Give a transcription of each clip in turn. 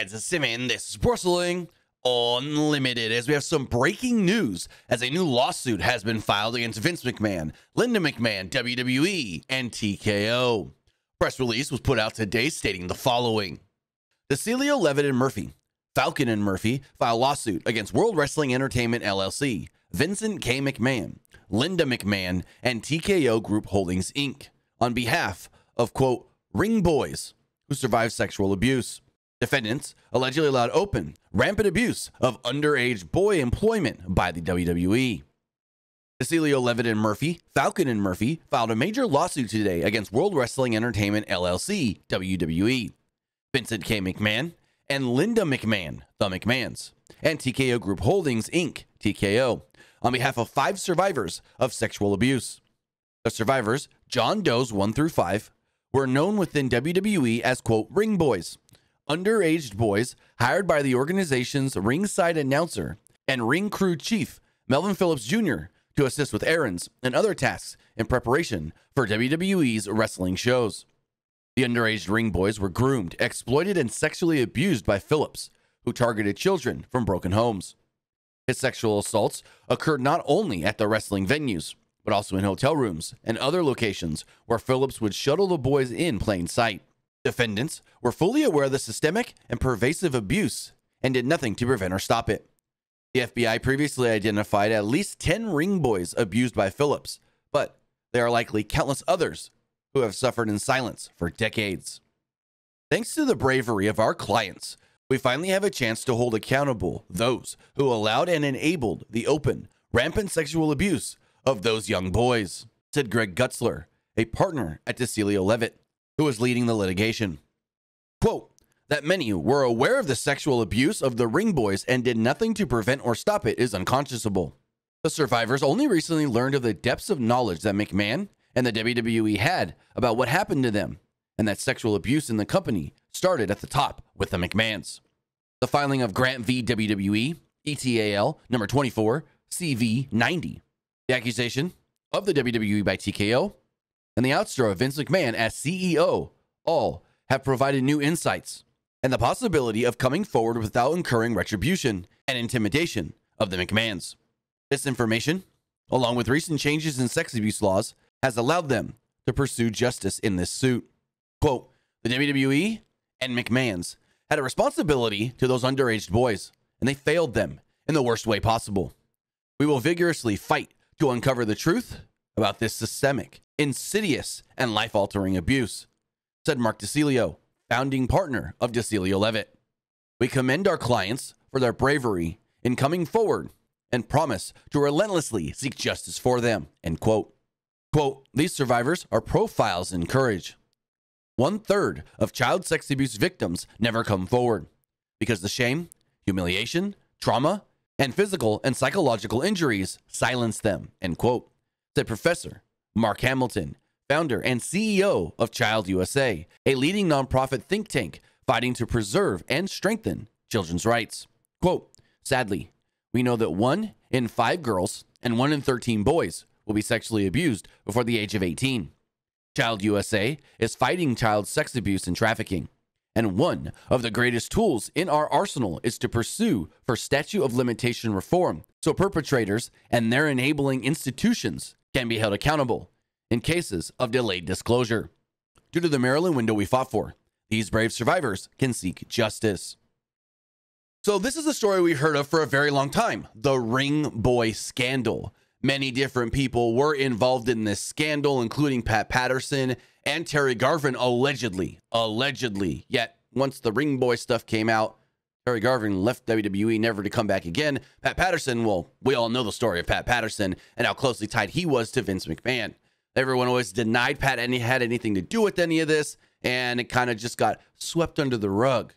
It's Simon. This is Wrestling Unlimited, as we have some breaking news as a new lawsuit has been filed against Vince McMahon, Linda McMahon, WWE, and TKO. Press release was put out today stating the following. 𝘍𝙀𝙀𝙆𝙄 and Murphy, Falcon and Murphy file lawsuit against World Wrestling Entertainment LLC, Vincent K. McMahon, Linda McMahon, and TKO Group Holdings, Inc. on behalf of, quote, ring boys who survived sexual abuse. Defendants allegedly allowed open, rampant abuse of underage boy employment by the WWE. 𝘍𝙀𝙀𝙆𝙄 and Murphy, Falcon and Murphy filed a major lawsuit today against World Wrestling Entertainment LLC, WWE, Vincent K. McMahon, and Linda McMahon, the McMahons, and TKO Group Holdings, Inc., TKO, on behalf of 5 survivors of sexual abuse. The survivors, John Does 1 through 5, were known within WWE as, quote, ring boys, underage boys hired by the organization's ringside announcer and ring crew chief, Melvin Phillips Jr., to assist with errands and other tasks in preparation for WWE's wrestling shows. The underage ring boys were groomed, exploited, and sexually abused by Phillips, who targeted children from broken homes. His sexual assaults occurred not only at the wrestling venues, but also in hotel rooms and other locations where Phillips would shuttle the boys in plain sight. Defendants were fully aware of the systemic and pervasive abuse and did nothing to prevent or stop it. The FBI previously identified at least 10 ring boys abused by Phillips, but there are likely countless others who have suffered in silence for decades. Thanks to the bravery of our clients, we finally have a chance to hold accountable those who allowed and enabled the open, rampant sexual abuse of those young boys, said Greg Gutzler, a partner at 𝘍𝙀𝙀𝙆𝙄, who was leading the litigation. Quote, that many were aware of the sexual abuse of the ring boys and did nothing to prevent or stop it is unconscionable. The survivors only recently learned of the depths of knowledge that McMahon and the WWE had about what happened to them, and that sexual abuse in the company started at the top with the McMahons. The filing of Grant v. WWE, ETAL number 24, CV 90. The accusation of the WWE by TKO and the ouster of Vince McMahon as CEO all have provided new insights and the possibility of coming forward without incurring retribution and intimidation of the McMahons. This information, along with recent changes in sex abuse laws, has allowed them to pursue justice in this suit. Quote, the WWE and McMahons had a responsibility to those underage boys, and they failed them in the worst way possible. We will vigorously fight to uncover the truth about this systemic, insidious, and life-altering abuse, said Mark DeCilio, founding partner of 𝘍𝙀𝙀𝙆𝙄. We commend our clients for their bravery in coming forward and promise to relentlessly seek justice for them, end quote. Quote, these survivors are profiles in courage. 1/3 of child sex abuse victims never come forward because the shame, humiliation, trauma, and physical and psychological injuries silence them, end quote, said Professor Mark Hamilton, founder and CEO of Child USA, a leading nonprofit think tank fighting to preserve and strengthen children's rights. Quote, sadly, we know that 1 in 5 girls and 1 in 13 boys will be sexually abused before the age of 18. Child USA is fighting child sex abuse and trafficking, and one of the greatest tools in our arsenal is to pursue for statute of limitation reform so perpetrators and their enabling institutions can be held accountable in cases of delayed disclosure. Due to the Maryland window we fought for, these brave survivors can seek justice. So this is a story we've heard of for a very long time, the ring boy scandal. Many different people were involved in this scandal, including Pat Patterson and Terry Garvin, allegedly. Yet, once the ring boy stuff came out, Terry Garvin left WWE never to come back again. Pat Patterson, well, we all know the story of Pat Patterson and how closely tied he was to Vince McMahon. Everyone always denied Pat had anything to do with any of this, and it kind of just got swept under the rug.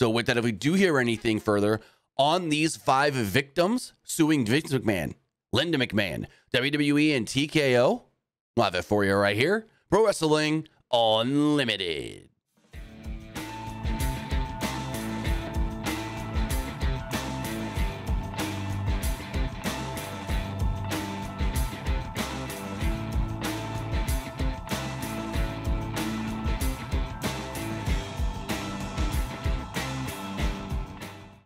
So with that, if we do hear anything further on these 5 victims suing Vince McMahon, Linda McMahon, WWE, and TKO, we'll have it for you right here. Pro Wrestling Unlimited.